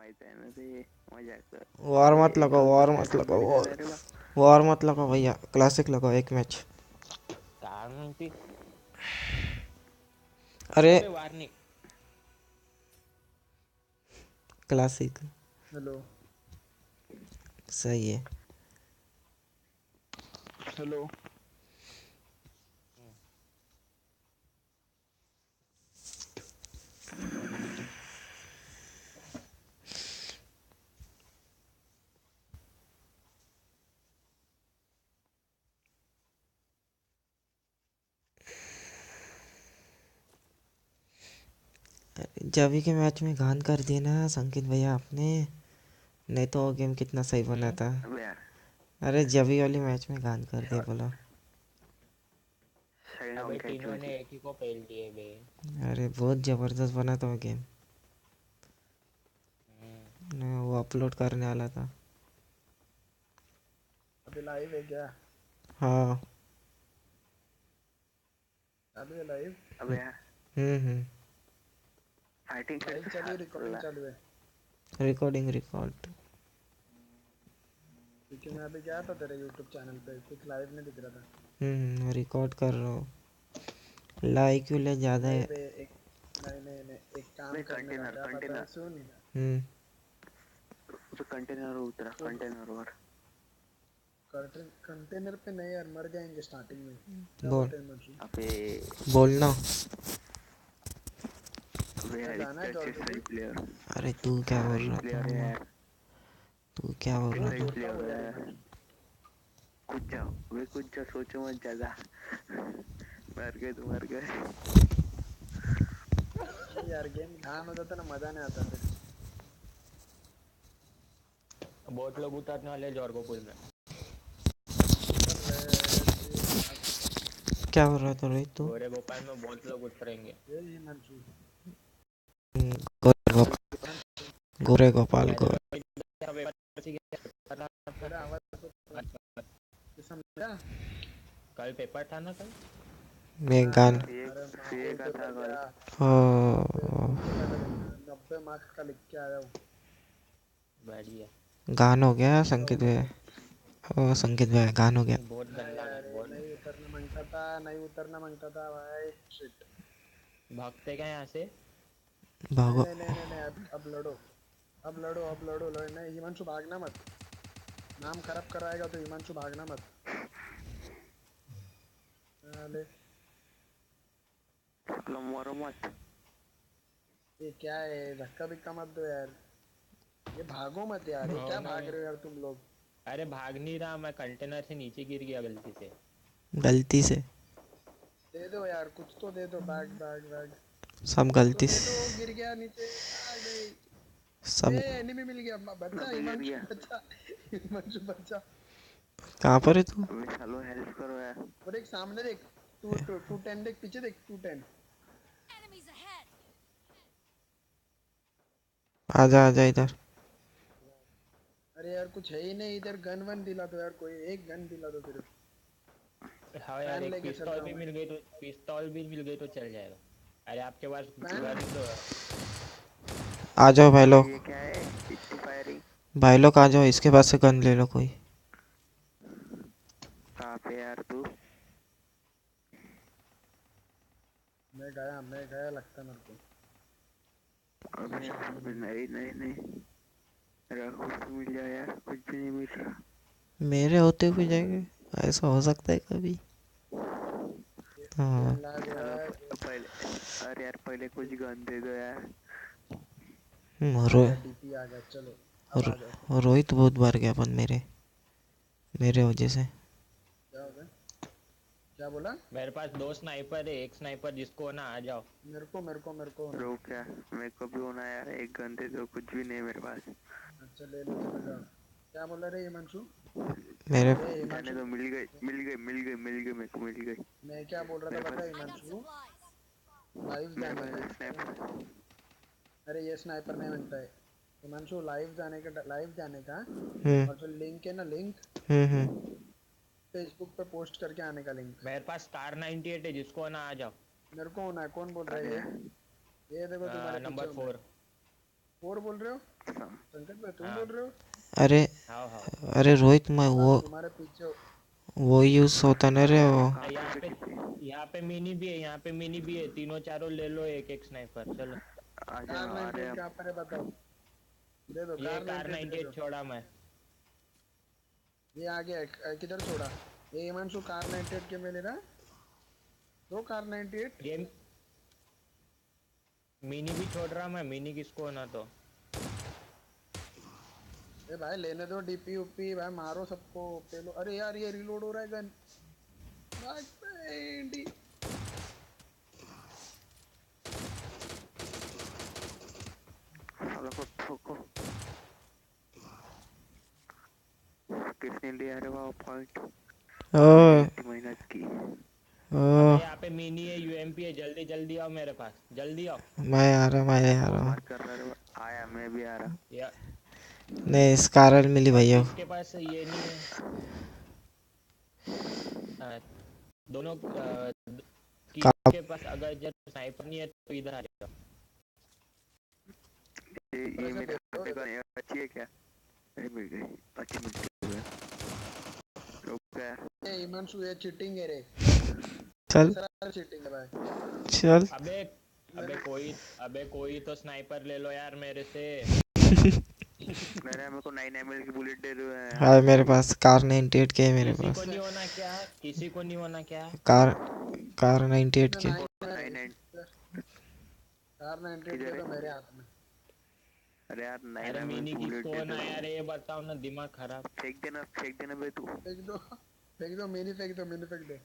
माहित आहे ना ते मजाक कर. वॉर अबे मत लगाओ, कोणता वॉर मत स्नॅपर लगाओ, मध्ये वॉर झाला रे बा. वॉर मत लगाओ भैया, क्लासिक लगाओ एक मैच. काय म्हणते अरे अबे वारने क्लासिक हेलो सही है. हेलो. जभी के मैच में गान कर दिए ना संकित भैया आपने, नहीं तो वो गेम कितना सही बना था. अबे यार अरे जभी वाली मैच में गान कर दिए बोला. साइड अबे ऑन क्या तीनों चलती. ने एक ही को पेल दिए बे. अरे बहुत ज़बरदस्त बना था वो गेम. हम्म, मैं वो अपलोड करने वाला था. अभी लाइव है क्या? हाँ. चालू है लाइव? अबे यार हम्म. फाइटिंग लाइव करके चालू है, हाथ रिकॉर्डिंग बोला. चालू है? Recording record. क्योंकि मैं अभी गया था तेरे यूट्यूब चैनल पे, कुछ लाइव नहीं दिख रहा था. रिकॉर्ड कर रहा हूँ. लाइक क्यों ले ज़्यादा नहीं है. बे, एक नहीं नहीं नहीं, एक काम अबे करने का, कंटेनर क्या पता है, कंटेनर सुन. हम्म. तो कंटेनर उतरा वो कंटेनर वर. कंटेनर पे नहीं यार, मर जाएंगे स्टार्टिंग में. क्या बोल बोलते हैं मंशू? अबे बोलना. अबे मैं यार गाना है इतने अच्छे ऑलरेडी. सही प्लेयर. अरे तू क्या बोल सही रहा प्लेयर है था. यार. तू क्या बोल रहा बहुत सही था. जोर का प्लेयर बोला है रे यार. मंशू. कुछ जाओ वे कुछ जाओ सोचो मत ज्यादा. मर गए तो मर गए. यार गेम घान हो जाता ना, मजा नहीं आता फिर. बहुत लोग उतरने वाले जॉर्गो पुल में. उतर रहे आज. क्या बोल रहा था रोहित तू. गोरे गोपाल में बहुत लोग उतरेंगे. ये मंशू. गोरे गोपाल. गोरे गोपाल अरे गोरे. रोहित का पेपर से क्या था? तेरा आवाज तो समझा. कल पेपर था ना कल. मैं गान. अरे सीए माहौल का था पेपर कल. गया. नब्बे ओ, कितना का लिखा, 90 मार्क्स का लिख के आया हूँ. बढ़िया. गान हो गया पूरा संकेत उतर. भाई. ओ संकेत भाई गान हो गया. बहुत नहीं गंदा यार, गाना ये बहुत. नहीं उतरना मांगता था, नहीं उतरना मांगता था भाई. शिट. भागते क्या यहाँ से. नहीं भागो. नहीं नहीं नहीं नहीं, अब लड़ो. अब लड़ो, अब लड़ो, लड़ो नहीं. हिमांशु भागना मत. नाम खराब कराएगा तो हिमांशु भागना मत. अरे मरो मत. ये क्या है, धक्का बिक्का मत दो यार. ये भागो मत यार, ये क्या भागना भाग है. रहे हो यार तुम लोग. अरे भाग नहीं रहा मैं, कंटेनर से नीचे गिर गया गलती से. गलती से. दे दो यार, कुछ तो दे दो. बैग बैग बैग सब कुछ तो गलती दे दो. से. गिर गया नीचे. आ गई. सब. ए एनिमी मिल गया. बच्चा अबे गिर हिमांशु गया. बच्चा. हिमांशु बच्चा. कहाँ पर है तू. अबे चलो हेल्प करो यार. और एक सामने देख. टू टू 210 देख, पीछे देख 210. Enemies ahead! आजा आजा इधर. अरे यार कुछ है ही नहीं इधर. गन वन दिला दो यार, कोई एक गन दिला दो सिर्फ. हाँ यार, फैन एक लेके चल पिस्तौल रहा हूँ भी मैं. मिल गई तो चल जाएगा. अरे आपके पास फैन. गन तो है. आ जाओ भाई अबे लोग. ये क्या है इतनी फायरिंग. भाई लोग आ जाओ, इसके पास से गन ले लो कोई. कहाँ पे यार तू. मैं गया लगता है मेरे को. अबे नहीं नहीं नहीं. मेरा कुछ तो मिल जाए यार. कुछ भी नहीं मिल रहा. मेरे होते हुए जाएंगे. ऐसा हो सकता है कभी. हाँ. गेम लैग हो चलो रहा है. पहले. अरे यार पहले कुछ गन दे दो यार. आ गया, डीपी आ गया. चलो अब आ जाओ. रोहित बहुत बार गया अपन मेरे मेरे वजह से. क्या हो गया? क्या बोला? मेरे पास 2 स्नाइपर है, एक स्नाइपर जिसको ना आ जाओ. मेरे को रुक क्या. मेरे को भी होना यार. एक गन दे दो. कुछ भी नहीं मेरे पास. अच्छा ले लो, चलो जाओ. क्या बोला रे हिमांशु? मेरे. ए जाने हिमांशु. दो. मिल गई मिल गई मिल गई मिल गई. मेरे को मिल गई. मैं क्या बोल रहा था मेरे पता है I got Himanshu? supplies. Live मेरे जाने पास का. स्नैपर. अरे ये स्नाइपर नहीं बनता है हिमांशु. लाइव जाने का. हम्म. और जो लिंक है ना, लिंक हम्म. फेसबुक पे पोस्ट करके आने का लिंक. मेरे पास स्टार 98 है, जिसको ना आ जाओ. मेरे को होना है. कौन बोल रहा है ये? ये देखो तुम्हारे पीछे नंबर हूँ मैं. 4. और बोल रहे हो सम- संकेत भाई, तुम हाँ। बोल रहे हो? अरे हाँ। अरे रोहित, मैं मैं तुम्हारे पीछे वो यूज होता ना रे वो। कहाँ यहाँ पे पे किसी यहाँ पे मिनी भी है, यहाँ पे मिनी भी है, तीनों चारों ले लो, एक एक स्नाइपर चलो। आ कार जाओ। अरे 98 कहाँ पर है बताओ, दे दो ये कार कार 98 दे दो। 98 छोड़ा मैं। ये आ गया किधर छोड़ा? ये हिमांशु कार 98 के में ले रहा, दो कार 98। ये मिनी भी छोड़ रहा मैं, मिनी किसको ना तो। ए भाई लेने दो डीपी ऊपी भाई, मारो सबको पेलो। अरे यार ये रिलोड हो रहा है गन, भाग बेंडी। सालों को ठोको। किसने लिया रे वो पॉइंट? ओ मेहनत की। ओ अबे यहाँ पे मिनी है, यूएमपी है, जल्दी जल्दी आओ मेरे पास, जल्दी आओ। मैं आ वो रहा हूँ। मार कर रहा है। आया, मैं भी आ रहा। या नहीं, स्कारल मिली और भैया। जिसके पास ये नहीं है दोनों किसके पास अगर जब स्नाइपर नहीं है तो इधर आ जाओ। ये ऐसे मेरे दे हाथ दो। में गन अच्छी है क्या? अरे मिल गई। अच्छी मिल गई। रुक गया। ये हिमांशु ये चीटिंग है रे, चल सारा चीटिंग है भाई। चल। अबे अबे कोई तो स्नाइपर ले लो यार मेरे से। मेरे को 9 ml की बुलेट दे दो यार। हाँ, मेरे पास कार 98 के है मेरे किसी को पास। नहीं होना क्या, किसी को नहीं होना क्या। कार कार 98 के। 9 कार 98 दे दो मेरे हाथ में। अरे यार 9 अरे ml मिनी की बुलेट किसको दे होना दो। यार, ये बताओ ना, दिमाग खराब। फेंक देना बे तू। फेंक दो मिनी, फेंक दो मिनी, फेंक दो। अरे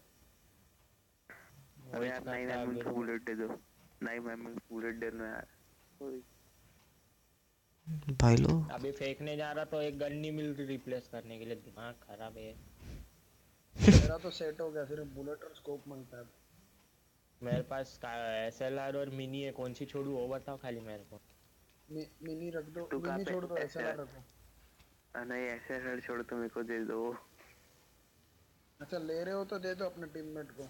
वही यार 9 करता है ml अभी की बुलेट दे दो। 9 ml की बुलेट दे दो यार। भाई लोग अभी फेंकने जा रहा तो एक गन नहीं मिल रही रिप्लेस करने के लिए, दिमाग खराब है। मेरा तो सेट हो गया, सिर्फ बुलेट और स्कोप मांगता है। मेरे पास एसएलआर और मिनी है, कौन सी छोड़ू वो बताओ खाली मेरे को। मिनी रख दो, तू कहाँ मिनी पे छोड़ दो, ऐसे? एसएलआर रखो। नहीं ऐसे हर छोड़, तो मेरे को दे दो। अच्छा ले रहे हो तो दे दो अपने टीममेट को।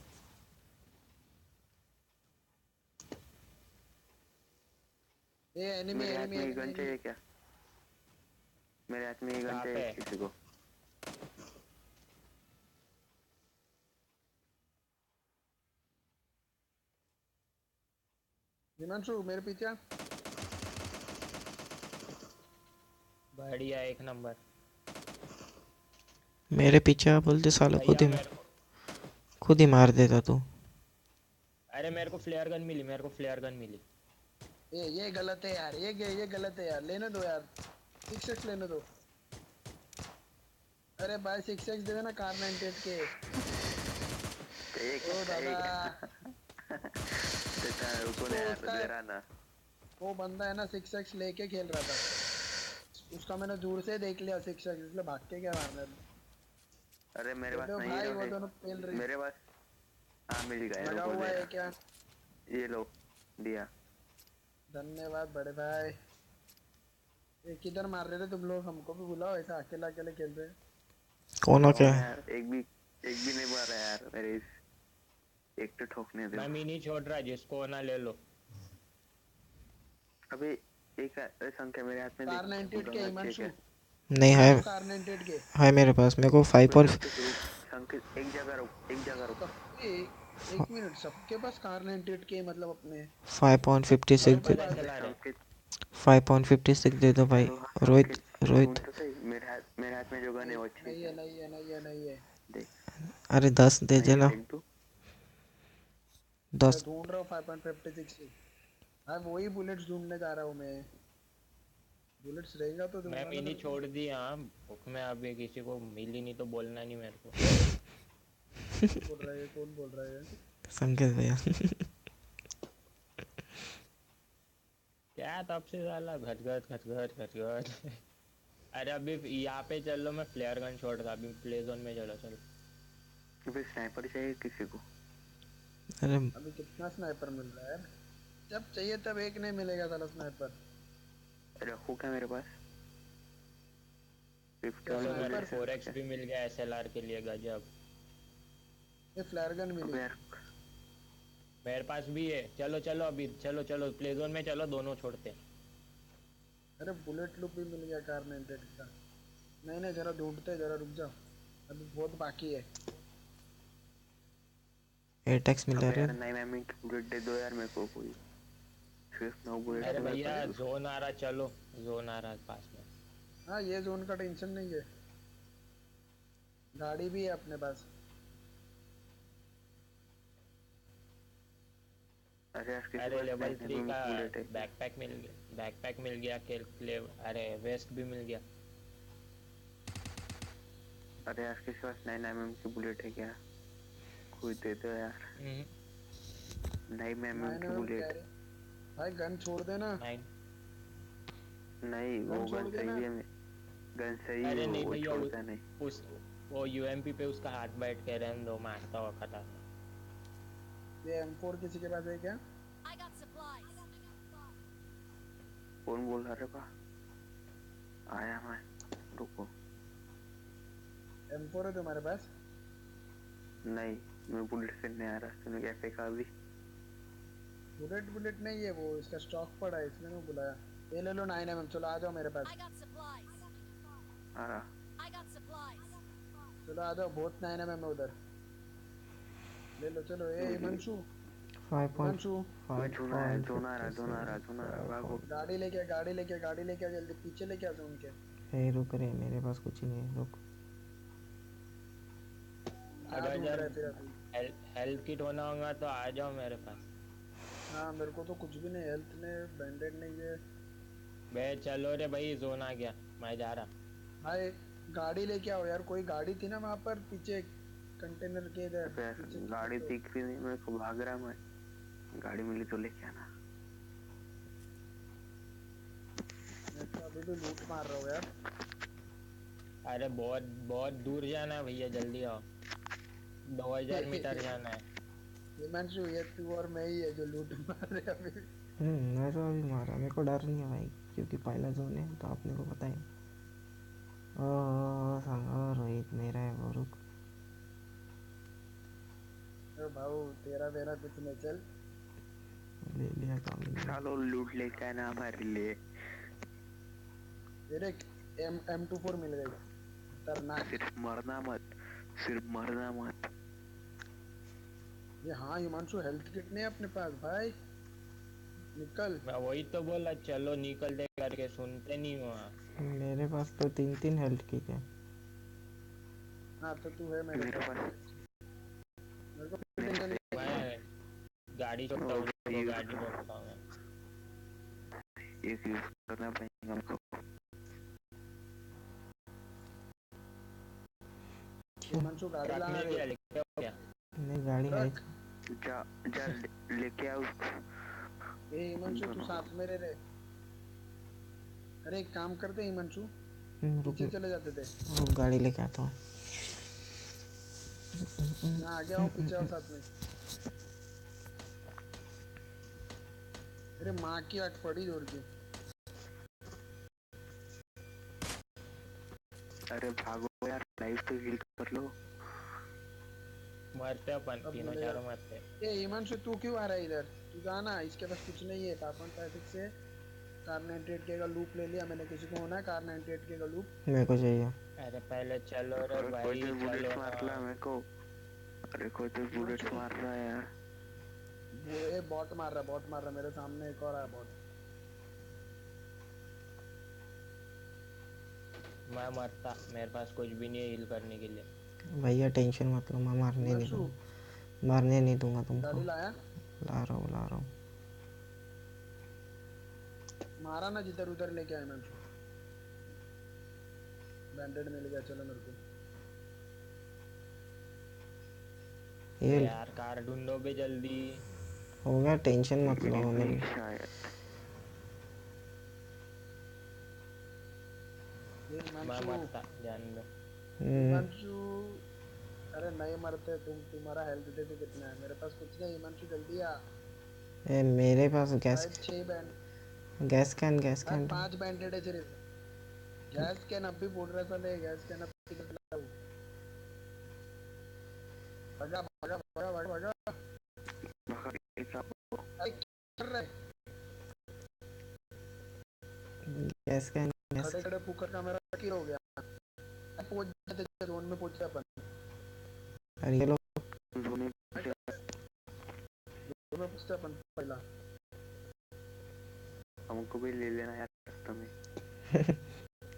ये एनिमी मेरे हाथ एनिमी में ये एनिमी गन चाहिए क्या? मेरे हाथ में ये गन कहाँ चाहिए पे? किसी को? हिमांशु मेरे पीछे आ। बढ़िया, एक नंबर। मेरे पीछे आ बोलते साला, भैया मेरे को, खुद ही मार देता तू। अरे मेरे को फ्लेयर गन मिली, मेरे को फ्लेयर गन मिली। ये गलत है यार, ये गलत है यार, लेने दो यार, 6x लेने दो। अरे भाई 6x दे देना कार 98 के। एक ओ दादा, देता है, रुको ना यार, उसका- दे रहा ना। वो बंदा है ना 6x लेके खेल रहा था, उसका मैंने दूर से देख लिया 6x, इसलिए भाग के क्या मारना है। अरे मेरे पास दे दो नहीं भाई, है वो दोनों पेल रही मेरे पास। हाँ मिल गया, लगा रुको हुआ दे है रहा। क्या? ये लो, दिया। धन्यवाद बड़े भाई। ये किधर मार रहे थे तुम लोग? हमको भी बुलाओ, ऐसा अकेला अकेले खेल रहे हैं। कौन हो क्या? यार एक भी नहीं मारा यार मेरे एक तो ठोकने दो। मैं मिनी छोड़ रहा, जिसको ना ले लो। अबे एक संख्या मेरे हाथ में कार 98 के हिमांशु, नहीं है। कार 98 के। है मेरे पास। मेरे को 5 और संकेत एक जगह रुक। एक मिनट, सबके पास कार 98 के मतलब अपने 5.56 मेरे दे। पास एसएलआर है। संकेत 5.56 दे दो भाई। हेलो, हाँ, रोहित संकेत, रोहित। सुन तो सही, मेरे हाथ में जो गन है वो अच्छी नहीं है। है, नहीं है, नहीं है, नहीं है। देख, अरे 10 दे नहीं देना। फेंक दूं? मैं 10। ढूंढ रहा हूँ 5.56 की। हाँ वही बुलेट्स ढूंढने जा रहा हूँ मैं। बुलेट्स रहेगा तो दूंगा मैं ना मिनी तेरे को। छोड़ दी, हाँ भूख में। अभी किसी को मिली नहीं तो बोलना नहीं मेरे को। कौन बोल रहा है? कौन बोल रहा है? संकेत भैया। क्या तब से साला घट। अरे अभी यहाँ पे चलो, मैं फ्लेयर गन छोड़ रहा, अभी प्ले जोन में चलो चलो। अबे स्नाइपर चाहिए किसी को? अरे अभी कितना स्नाइपर मिल रहा है? जब चाहिए तब एक नहीं मिलेगा साला स्नाइपर। रखो क्या मेरे पास? चलो मेरे को स्नाइपर 4x भी मिल गया एसएलआर के लिए, गजब। ये फ्लेयर गन मिली। यार मेरे पास भी है। चलो चलो अभी, चलो प्ले जोन में चलो, दोनों छोड़ते हैं। अरे बुलेट लूप भी मिल गया कार 98 का। नहीं नहीं जरा ढूंढते, जरा रुक जाओ, अभी बहुत बाकी है। एटेक्स मिला अबे रे। यार 9mm की बुलेट दे दो यार मेरे को कोई। सिर्फ 9 बुलेट अरे से मैं भैया पहले जोन आ रहा, चलो जोन आ रहा है पास में। हाँ ये जोन का टेंशन नहीं है, गाड़ी भी है अपने पास। अरे यार किसी अरे पास लेवल 3 9mm का की बुलेट है? बैकपैक मिल गया, बैकपैक मिल गया अरे वेस्ट भी मिल गया। अरे यार किसी पास 9mm की बुलेट है क्या? कोई दे दो यार हम्म, 9mm की 9mm बुलेट। कैरी, भाई गन छोड़ देना, 9। नहीं वो गन छोड़ गन देना। सही है, गन सही अरे है, नहीं वो भैया छोड़ता नहीं। उस वो यूएमपी पे उसका हाथ बैठ के रहने दो, मारता हुआ खतरनाक। ये M4 किसी के पास है क्या? I got supplies. कौन बोल रहा है बा? आया मैं, रुको। M4 है तुम्हारे पास? नहीं मैं बुलेट से नहीं आ रहा, तूने क्या फेंका अभी? बुलेट नहीं है वो, इसका स्टॉक पड़ा है इसलिए मैं बुलाया। ये ले लो 9mm, चलो आ जाओ मेरे पास। I got supplies. आ रहा। I got supplies. चलो आ जाओ, बहुत 9mm है उधर, ले लो चलो। ए हिमांशु, 5.5 मैं जोन आ रहा भागो। गाड़ी लेके आ जल्दी, पीछे लेके आ जाओ उनके। हे रुक रे, मेरे पास कुछ नहीं है, रुक। क्या अगर ढूंढ रहा है जब फिर अभी? हेल्थ किट होना होगा तो आ जाओ मेरे पास। हाँ मेरे को तो कुछ भी नहीं, हेल्थ ने बैंडेड नहीं है। बे चलो रे भाई, जोन आ गया, मैं जा रहा। भाई गाड़ी लेके आओ यार, कोई गाड़ी थी ना वहाँ पर पीछे कंटेनर के इधर अबे यार पीछे। गाड़ी तो दिख रही नहीं मेरे को, भाग रहा मैं। गाड़ी मिली तो लेके आना। मैं तो अभी भी लूट मार रहा हूँ यार। अरे बहुत बहुत दूर जाना है भैया, जल्दी आओ। 2000 मीटर जाना है। हिमांशु ये तू और मैं ही है जो लूट मार रहे हैं अभी। मैं तो अभी मारा, मेरे को डर नहीं है भाई, क्योंकि पहला जोन है तो आपने को पता है। सांगा रोहित मेरा है वो, रुक। तो भाऊ तेरा कुछ नहीं, चल। ले लिया काम नहीं। चलो लूट लेके आना हमारे लिए। तेरे M24 मिल गई, खतरनाक। सिर्फ मरना मत। ये हाँ हिमांशु, हेल्थ किट नहीं है अपने पास भाई, निकल। मैं वही तो बोला, चलो निकलते करके, सुनते नहीं हुआ। मेरे पास तो 3 हेल्थ किट है। हाँ तो तू है मेरे मेरे पास, पास मेरे को टेंशन नहीं है। मैं गाड़ी छोड़ता हूँ, गाड़ी छोड़ता हूँ मैं। एक यूज करना पड़ेगा हमको। हिमांशु गाड़ी ट्रक लाना में रे। क्या लेके आओ क्या? नहीं गाड़ी है। ट्रक। जा लेके आओ उसको। ए हिमांशु तू साथ में रे। अरे एक काम करते हिमांशु, रुक पीछे चले जाते थे। रुक, गाड़ी लेके आता हूँ। मैं आगे आऊँ, पीछे आओ साथ में। अरे माँ की आग पड़ी जोर की। अरे भागो यार, लाइफ तो हील कर लो। मरते अपन, अब तीनों मिलेगा। चारों मरते। ए हिमांशु तू क्यों आ रहा है इधर? तू जाना, इसके पास कुछ नहीं है। पापन ट्रैफिक से कार 98K का लूप ले लिया मैंने, किसी को होना है कार 98K का लूप? मेरे को चाहिए। अरे पहले चलो रे कोई भाई, तो बुलेट चलो मार रहा है ना। मेरे को। अरे कोई तो बुलेट मार रहा है यार। वो बॉट मार रहा है मेरे सामने, एक और आया बॉट। मैं मरता, मेरे पास कुछ भी नहीं है हील करने के लिए। भैया टेंशन मत लो, मैं मारने नहीं हिमांशु दूंगा, मारने नहीं दूंगा तुमको। गाड़ी लाया, ला रहा हूँ। मारा ना जिधर उधर लेके आया हिमांशु। बैंडेड मिल गया, चलो मेरे को। ये यार कार ढूंढो भी जल्दी। हो गया, टेंशन मत लो। नहीं शायद। ये मैं हिमांशु, मरता, जान दो। हिमांशु अरे नहीं मरते तुम, तुम्हारा हेल्थ देखो कितना है। मेरे पास कुछ नहीं हिमांशु, जल्दी आ। मेरे पास गैस शायद 6 बैंड, कैन शायद 5 बैंडेड है सिर्फ। गैस कैन अब भी बोल रहा था, ले गैस कैन अब भी लाऊं। भगा भगा भगा भगा भगा। अरे क्या कर रहा है? गैस का गैस। खड़े खड़े पुकर का मेरा किल हो गया। पहुंच जाते जोन में पहुंचे अपन। अरे ये लोग जोन में जोन में पहुंचते अपन पहला। हमको भी ले लेना यार रास्ते में।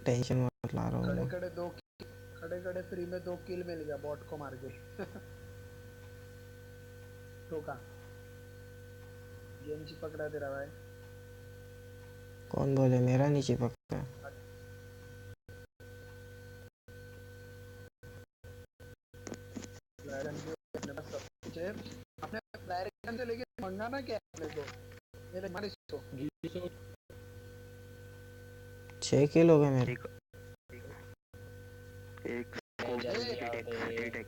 टेंशन मत ला रहा हूँ मैं। खड़े खड़े फ्री में 2 किल मिल गया बॉट को मार के। ठोका। गेम चिपक रहा तेरा भाई। कौन बोले मेरा नहीं चिपकता? फ्लायरन भी अपने पास सब कुछ है। अपने फ्लायरन से लेके मंगाना क्या है अपने को? मेरे मार इसको। 6 किल हो गए मेरे। एक एक जल्दी आओ दे।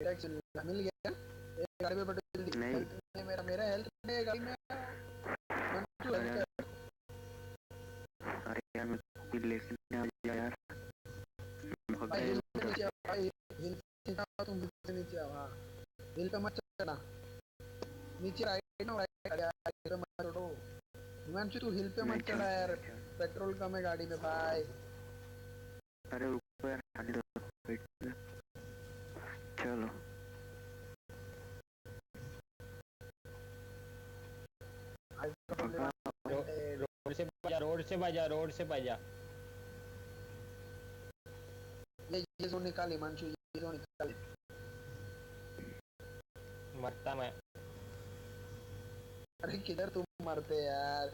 8x मिल गया। एक गाड़ी में बैठो जल्दी। नहीं। हेल्थ नहीं मेरा हेल्थ नहीं है गाड़ी में। मंटू हेल्थ कर। अरे यार मैं भी लेके आ गया यार। भाई हिल पे नीचे आओ भाई। हिल पे आओ तुम हिल पे नीचे आओ। हाँ हिल पे मत चढ़ना। नीचे राइट ना राइट पे मत चढ़ो। हिमांशु तू हिल पे मत चढ़ा यार। पेट्रोल कम है गाड़ी में भाई। अरे रुको यार आने दो वेट कर। चलो रोड से बजा। ये जोन निकाल हिमांशु। ये जोन निकाल। मरता मैं। अरे किधर तुम मरते यार?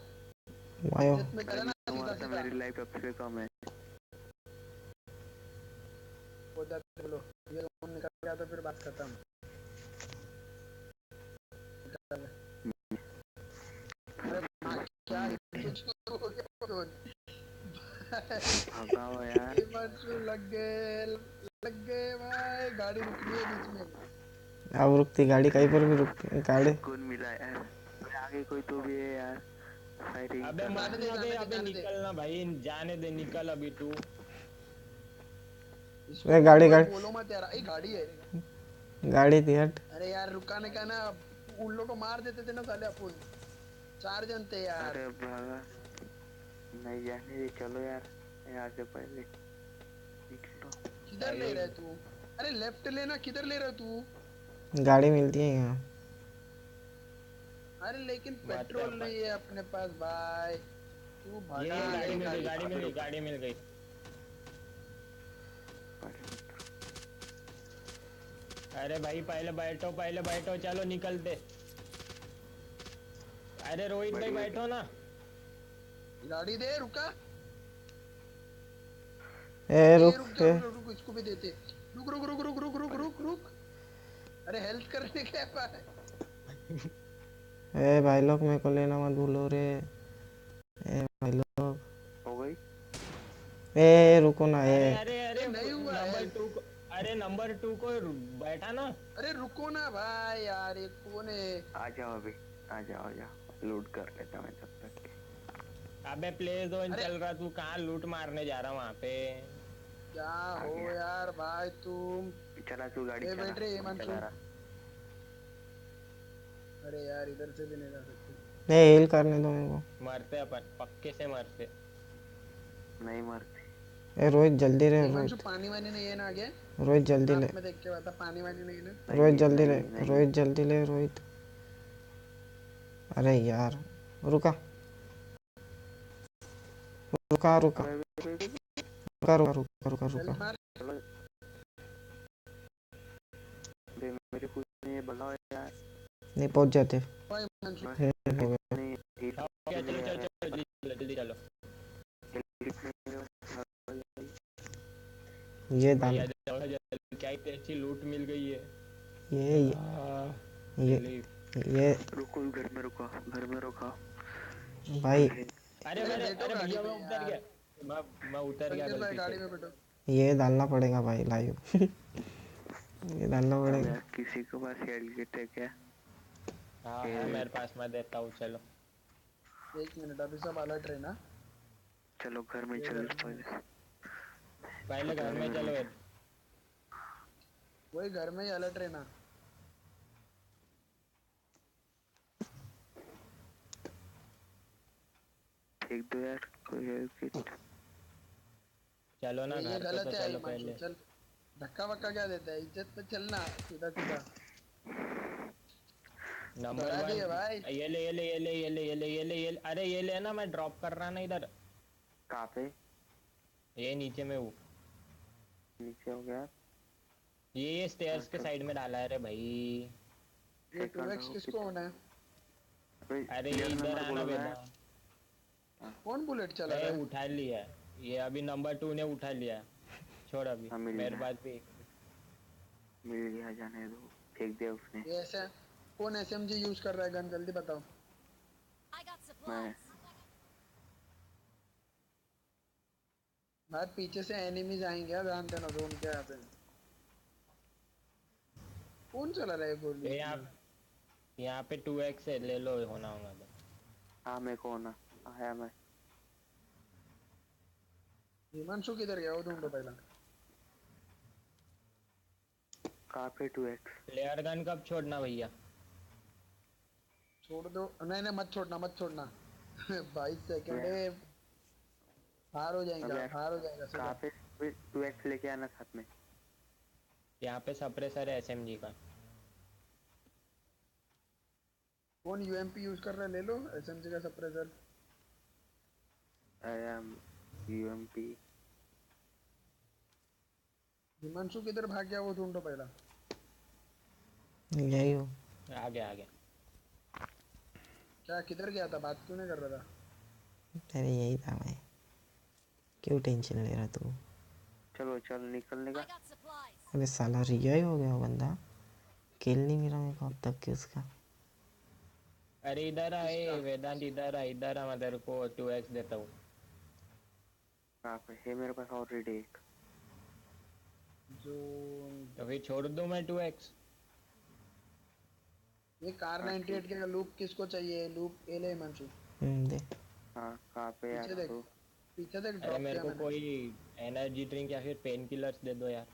आयो इज्जत में करे ना सीधा तुम्हारा सीधा। मेरी लाइफ सबसे कम है। हो जाते बोलो। ये जोन निकल गया तो फिर बात खत्म। निकाल। अरे क्या कुछ हो गया जोन। भगाओ यार। हिमांशु लग गए भाई। गाड़ी रुक रही है बीच में। अब रुकती गाड़ी कहीं पर भी रुक गाड़ी। कौन मिला यार? अरे आगे कोई तो भी है यार। फायरिंग अबे कर रहा मत है। ना दे। अबे जाने दे। निकलना भाई। जाने दे निकल अभी तू। वे गाड़ी बोलो मत यार। ये गाड़ी है। गाड़ी थी हट। अरे यार रुकाने का ना। उन लोगों को मार देते थे ना साले अपन। 4 जन थे यार। अरे भागा नहीं जाने दे। चलो यार यहाँ से पहले निकलो। किधर ले रहा है तू? अरे लेफ्ट लेना। किधर ले रहा है तू? गाड़ी मिलती है यहाँ। अरे लेकिन पेट्रोल नहीं है अपने पास भाई। तू ये भगा। गाड़ी मिल गई। अरे भाई पहले बैठो चलो निकलते। अरे रोहित भाई बैठो ना। गाड़ी दे। रुका। रुक इसको भी देते। रुक। अरे हेल्थ करने क्या है? ए भाई लोग मेरे को लेना मत भूलो रे। ए भाई लोग हो गई। ए रुको ना। ए अरे नहीं हुआ नंबर 2 को बैठा ना। अरे रुको ना भाई यार। ये कौन है? आ जाओ अभी। आ जाओ लूट कर लेता मैं तब तक। अबे प्ले जोन चल रहा। तू कहाँ लूट मारने जा रहा वहाँ पे? क्या हो यार भाई तुम? चला तू गाड़ी चला। बैठ रही है मैं चला रहा। अरे यार इधर से भी नहीं जा सकते। नहीं हिल करने दो मेरे को। मरते अपन पक्के से मरते। नहीं मरते। ए रोहित जल्दी रे। हिमांशु पानी वानी नहीं है ना आगे? रोहित जल्दी ले। मैं देख के बता। पानी वानी नहीं है ना? रोहित जल्दी ले। नहीं। रोहित जल्दी ले रोहित। अरे यार रुका रुका रुका रुका रुका रुका रुका रुका। मार। चलो मेरे कुछ नहीं भगाओ यार। नहीं पहुंच जाते। भाई हिमांशु। हो गया। नहीं जल्दी चलो। ये दान भैया क्या इतनी अच्छी लूट मिल गई है। ये रुको घर में रुको भाई अरे भैया मैं उतर गया। मैं उतर गया गलती गाड़ी से। में बैठो। ये डालना पड़ेगा भाई लाइव। ये डालना पड़ेगा। किसी के पास हेड किट है क्या? हाँ है मेरे पास। मैं देता हूँ चलो। 1 मिनट अभी सब अलर्ट रहना। चलो घर में चल पहले घर में चलो। वही घर में ही अलर्ट रहना। फेंक दो यार कोई हेल्प किट। चलो ना ये घर पे गलत तो है चलो हिमांशु, पहले। चल धक्का वक्का क्या देता है, इज्जत पे चलना सीधा सीधा। नंबर डरा दिए 1। भाई। ये ले। अरे ये ले ना, मैं ड्रॉप कर रहा ना इधर। कहाँ पे? ये नीचे में हूँ। नीचे हो गया। ये स्टेयर्स के अच्छा साइड में डाला है रे भाई। ये सेकंड 2x हो किसको होना है? अबे अरे क्लियर इधर नंबर आना बोल रहा बेटा। है। हाँ कौन बुलेट चला ए रहा है? उठा लिया। ये अभी नंबर 2 ने उठा लिया। छोड़ अभी हाँ, मिल मेरे गया पास भी। मिल गया, जाने दो। फेंक दिया उसने। ये ऐसा कौन एसएमजी यूज कर रहा है गन, जल्दी बताओ। I got मैं supplies. भाई पीछे से एनिमीज आएंगे, ध्यान देना जोन के यहाँ पे। कौन चला रहा है गोली ये इसमें? यहाँ पे 2x है, ले लो होना होगा तो। हाँ मेरे को ना आया मैं। हिमांशु किधर गया वो ढूंढो पहला। कहाँ पे 2x? फ्लेयर गन कब छोड़ना भैया? छोड़ दो, नहीं नहीं मत छोड़ना मत छोड़ना। 22 सेकंड मैं है, बाहर हो अब जाएगा यार बाहर हो जाएगा कहाँ सीधा। पे 2x लेके आना साथ में। यहाँ पे सप्रेसर है SMG का। कौन यूएमपी यूज कर रहा है, ले लो एसएमजी का suppressor. I am UMP। Himanshu किधर भाग गया वो ढूंढो पहला। यही हो। आ गया आ गया। क्या किधर गया था, बात क्यों नहीं कर रहा था? अरे यही था मैं, क्यों टेंशन ले रहा तू? चलो चलो निकलने I का। got supplies. अबे साला रिवाइव हो गया वो बंदा, किल नहीं मिला मेरे को अब तक के उसका। अरे इधर आए किसका? वेदांत, इधर आ, मैं तेरे को 2x देता हूँ। कहाँ पे है? मेरे पास ऑलरेडी एक। जो तो फिर छोड़ दूँ मैं 2x? ये कार हाँ, 98 के लूप किसको चाहिए, लूप ए ले हिमांशु। दे। हाँ कहाँ पे यार पीछे देख, तो? पीछे देख, अरे ड्रॉप मेरे किया को मैंने। कोई एनर्जी ड्रिंक या फिर पेन किलर्स दे दो यार।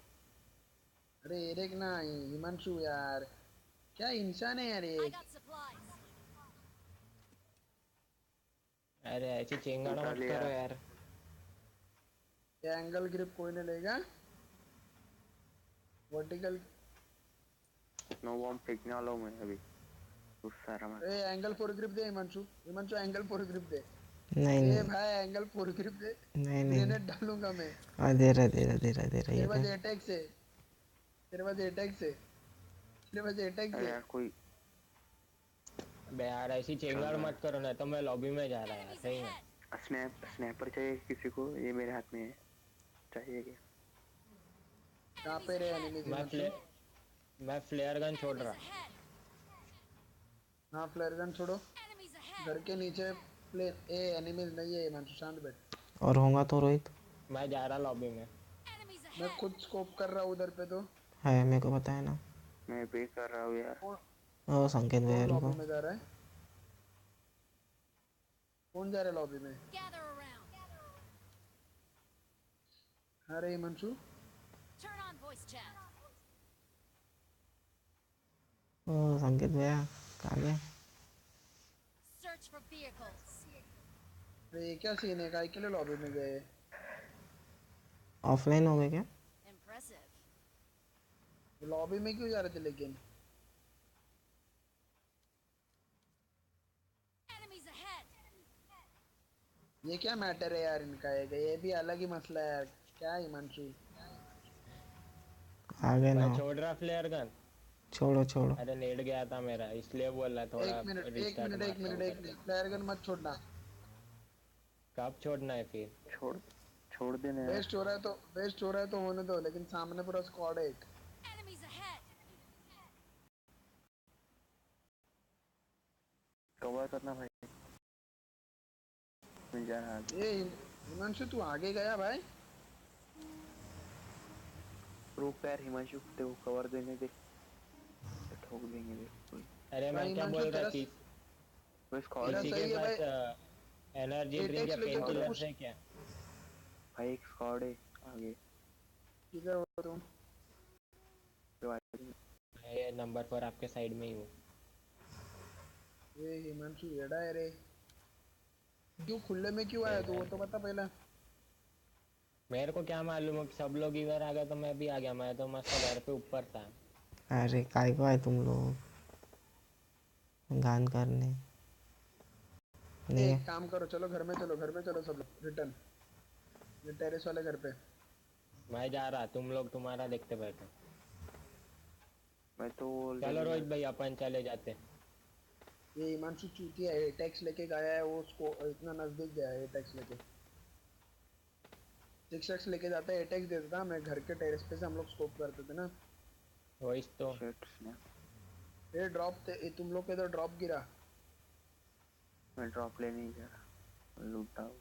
अरे ये देख ना हिमांशु यार, क्या इंसान है यार ये। I got supplies. अरे ऐसी चेंगाड़ा उठा मत लिया। करो यार। ये एंगल ग्रिप कोई नहीं लेगा, वर्टिकल। नो बॉम्ब फेंकने वाला हूँ मैं अभी। उस सारा मैं। ए एंगल 4 ग्रिप दे हिमांशु, हिमांशु एंगल 4 ग्रिप दे। नहीं ए नहीं भाई एंगल 4 ग्रिप दे, नहीं नहीं। ग्रेनेड डालूंगा मैं। हाँ दे रहा दे रहा दे रहा दे रहा तेरे ये पास दे। एटैक्स है, तेरे पास एटैक्स है, तेरे पास एटैक्स अरे है। यार कोई बे यार ऐसी चेंगाड़ मत करो ना, तो मैं लॉबी में जा रहा है Enemies सही में। ahead. स्नैपर चाहिए किसी को? ये मेरे हाथ में है, चाहिए क्या? कहाँ Enemies पे रहे ahead. एनिमीज? मैं फ्लेयर गन छोड़ Enemies रहा। ahead. हाँ फ्लेयर गन छोड़ो। Enemies ahead. घर के नीचे प्लेन। ए एनिमीज नहीं है हिमांशु, शांत बैठ। और होगा तो रोहित। मैं जा रहा लॉबी में। Enemies मैं ahead. खुद स्कोप कर रहा हूँ उधर पे तो। है मेरे को पता है ना। मैं पे कर रहा हूँ यार। कौन ओ संकेत भैया कौन रुको। लॉबी में जा रहा है? कौन जा रहा है लॉबी में? Gather around. अरे Himanshu Turn on voice chat. ओ संकेत भैया कहाँ गए? Search for vehicles. अरे ये क्या सीन है, काय के लिए लॉबी में गए? ऑफलाइन हो गए क्या? Impressive. लॉबी में क्यों जा रहे थे लेकिन? Enemies ahead. ये क्या मैटर है यार इनका, ये भी अलग ही मसला है यार। क्या हिमांशु? आ गए ना। मैं छोड़ रहा फ्लेयर गन। छोड़ो छोड़ो। अरे नेट गया था मेरा, इसलिए बोल रहा थोड़ा एक मिनट एक रिस्टार्ट मिनट एक मारता मिनट हूँ एक करके। मिनट, फ्लेयर गन मत छोड़ना। कब छोड़ना है फिर? छोड़ छोड़ देना यार। वेस्ट हो रहा है तो, वेस्ट हो रहा है तो होने दो, लेकिन सामने पूरा स्क्वाड है एक। Enemies ahead. कवर करना भाई। मिल जा रहा है। ये हिमांशु तू आगे गया भाई। रुक यार हिमांशु, तेरे को कवर देने दे, ठोक देंगे दे कोई। अरे मैं भाई क्या हिमांशु बोल रहा तेरा थी? वो स्कॉड तेरा किसी सही के है भाई। पास एनर्जी ड्रिंक या Apex लेके पेन तो किलर push- है क्या? भाई, एक स्कॉड है आगे। किधर हो तुम? मैं ये नंबर 4 आपके साइड में ही हूँ। ये हिमांशु एड़ा है रे। क्यों खुले में क्यों आया तू, वो तो बता पहले। मेरे को क्या मालूम, अब सब लोग इधर आ गए तो मैं भी आ गया। मैं तो मस्त घर पे ऊपर था। अरे काय को आए तुम लोग गान करने? नहीं एक काम करो, चलो घर में चलो, घर में चलो सब लोग रिटर्न, ये टेरेस वाले घर पे। मैं जा रहा, तुम लोग तुम्हारा देखते बैठो। मैं तो चलो रोहित भाई अपन चले जाते। ये हिमांशु चूतिया है, टैक्स लेके गया है वो, उसको इतना नजदीक गया है टैक्स लेके। 6x लेके जाता है, टैक्स दे देता, मैं घर के टेरेस पे से हम लोग स्कोप करते थे ना। वही तो। शर्ट्स में ये ड्रॉप थे तुम लोग के, इधर ड्रॉप गिरा। मैं ड्रॉप लेने ही जा रहा, लूटा हूँ।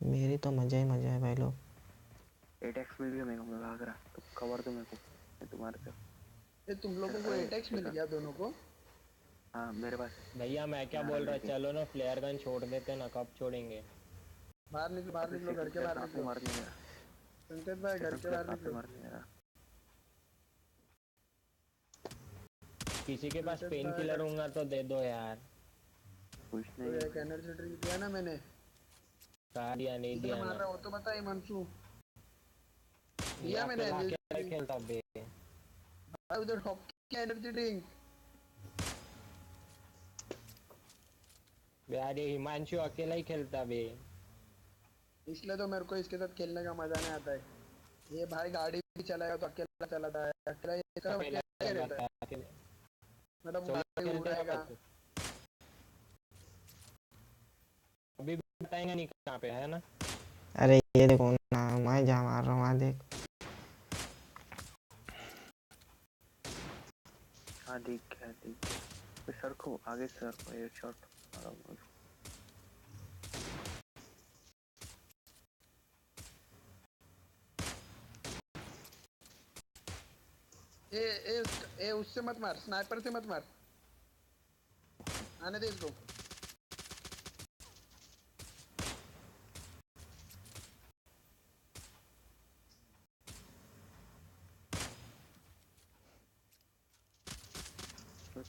मेरी तो मजा ही मजा है भाई लोग। 8x मिल गया मेरे को, मैं भाग रहा, तो कवर दो मेरे को, मैं तुम्हारे से। ये तुम लोगों को टैक्स मिल गया दोनों को? हाँ मेरे पास। भैया मैं क्या बोल रहा, चलो ना फ्लेयर गन छोड़ देते ना, कब छोड़ेंगे? बाहर निकलो, बाहर निकलो, घर के बाहर निकलो। मारने गया, संकेत भाई घर के बाहर निकलो। मारने गया। किसी के पास पेन किलर होगा तो दे दो यार। कुछ तो नहीं। एक एनर्जी ड्रिंक दिया ना मैंने, कहा दिया, नहीं किधर दिया मार ना। रहा हो तो बता हिमांशु। दिया यहाँ पे मैंने लाके एनर्जी नहीं ड्रिंक खेलता बे। भाई, उधर हॉकी एनर्जी ड्रिंक। यार ये हिमांशु अकेला ही खेलता बे। इसलिए तो मेरे को इसके साथ खेलने का मजा नहीं आता है। ये भाई गाड़ी भी चलाएगा तो अकेला चलाता है, अकेला ये सब अकेला अकेला ही रहता चलाता है, है अकेले। मतलब सोलो गाड़ी खेलते हैं उड़ाएगा। अपन। अभी भी बताएंगे नहीं कहाँ पे है ना। अरे ये देखो ना, मैं जा मार रहा हूँ, वहाँ देख। हाँ दिख गया, दिख गया। फिर सर को आगे, सर को एक शॉट मारा हुआ। ए उससे मत मार, स्नाइपर से मत मार, आने दे इसको।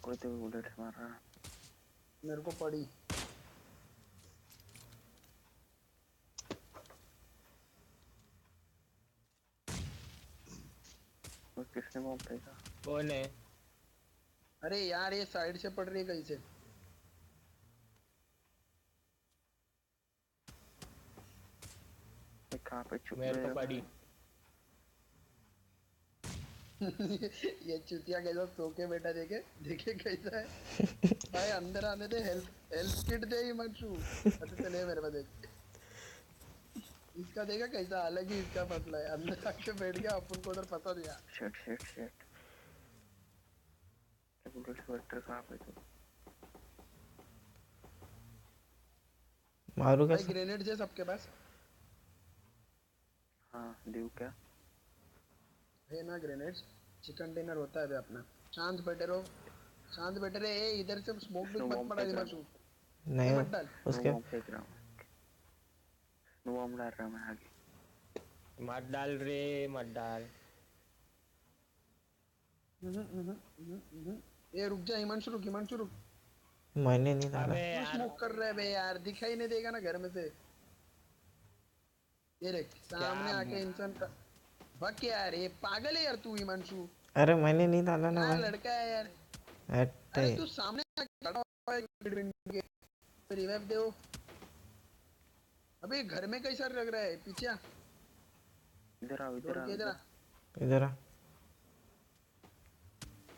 कोई तो बुलेट मार रहा है। मेरे को पड़ी। और किसने बॉम्ब फेंका? कौन है? अरे यार ये साइड से पड़ रही है कहीं से। कहाँ पे छुप मेरे गया को पड़ी। ये चुतिया कैसा सो के बैठा, देखे देखे कैसा है भाई। अंदर आने दे, हेल्थ हेल्थ किट दे हिमांशु। अच्छा चले मेरे पास देख, इसका देखा कैसा अलग ही इसका मसला है, अंदर आके बैठ गया, अपन को उधर फंसा दिया। Shit shit shit. Bullet vector कहाँ पे तो? मारू भाई कैसे? ग्रेनेड है सबके पास? हाँ ड्यू क्या? है ना ग्रेनेड्स? चिकन डिनर होता है बे अपना। शांत बैठे रहो, शांत बैठे रहे। ए इधर से स्मोक भी स्नो मत बॉम्ब पड़ा फेंक रहा हिमांशु, नहीं मत डाल। स्नो उसके बॉम्ब फेंक रहा हूँ, स्नो बॉम्ब डाल रहा मैं आगे। मत डाल रे, मत डाल। ए रुक जा हिमांशु, रुक हिमांशु रुक। मैंने नहीं डाला। अबे क्यों यार स्मोक कर रहे बे यार, दिखाई नहीं देगा ना घर में से। ये देख सामने क्या आके इंसान का बक यार, ये पागल है यार तू हिमांशु। अरे मैंने नहीं डाला ना क्या भाई। लड़का है यार। हटे। अरे तू सामने आके खड़ा हुआ है ग्रीन के, रिवाइव दे। अबे घर में कैसा लग रहा है पीछे? इधर आओ, इधर दौड़ आओ, के इधर आ। इधर आ।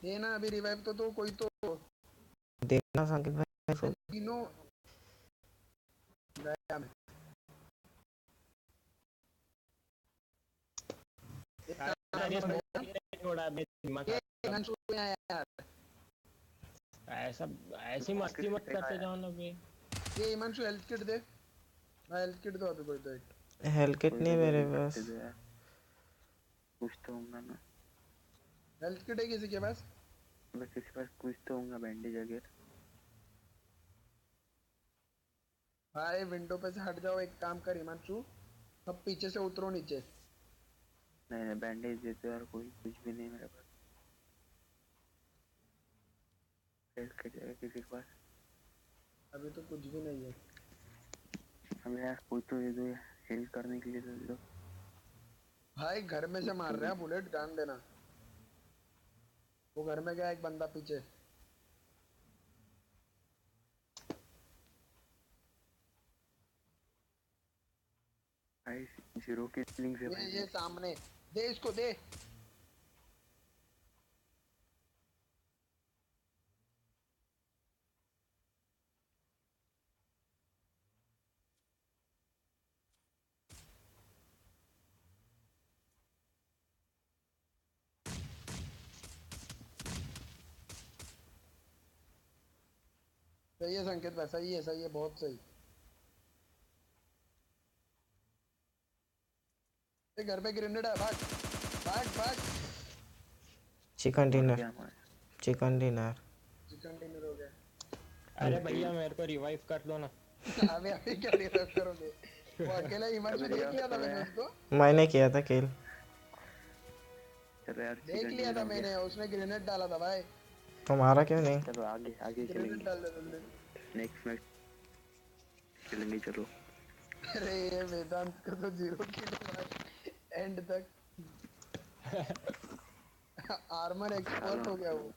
ये ना अभी रिवाइव तो कोई तो देखना संकेत भाई सो। तीनों गया मैं। एक काम अरे करना smoke पड़ेगा। ही छोड़ा बे, दिमाग ये खराब। हिमांशु यहाँ यार, ऐसा ऐसी मस्ती मत करते जाओ ना बे। ये हिमांशु हेल्थ किट दे भाई, हेल्थ किट दो अभी कोई तो एक। हेल्थ किट कोई नहीं तो मेरे जल्दी पास। करते दो यार, कुछ तो होगा ना। हेल्थ किट है किसी के पास? मैं किसी पास कुछ तो होगा, बैंडेज वगैरह। भाई विंडो पे से हट जाओ, एक काम कर हिमांशु, सब पीछे से उतरो नीचे। नहीं नहीं, बैंडेज देते यार, कोई कुछ भी नहीं मेरे पास। किसी के पास? अभी तो कुछ भी नहीं है। अब यार कोई तो ये दो हेल्प करने के लिए तो दे दो। भाई घर में से मार रहे हैं बुलेट, ध्यान देना। वो घर में गया एक बंदा पीछे। भाई 0 किलिंग से भाई ये सामने दे, इसको दे। सही है संकेत भाई, सही है, सही है, बहुत सही। ये घर पे ग्रेनेड है, भाग भाग भाग। चिकन डिनर, क्या हमारा चिकन डिनर। चिकन डिनर हो गया। अरे भैया मेरे को रिवाइव कर दो ना। अबे अभी क्या रिवाइव करोगे? वो अकेला हिमांशु अबे देख यार, लिया था मैंने अबे। उसको, मैंने किया था किल। चलो यार देख चिकन लिया डिनर था हो मैंने, गया। उसने ग्रेनेड डाला था भाई। तुम्हारा क्यों नहीं? चलो आगे आगे ग्रेनेड खेलेंगे। डाल दे तुमने। नेक्स्ट मैच खेलेंगे चलो। अरे ये वेदांत को तो 0 किल भाई, एंड तक। आर्मर एक्सपर्ट हो गया वो।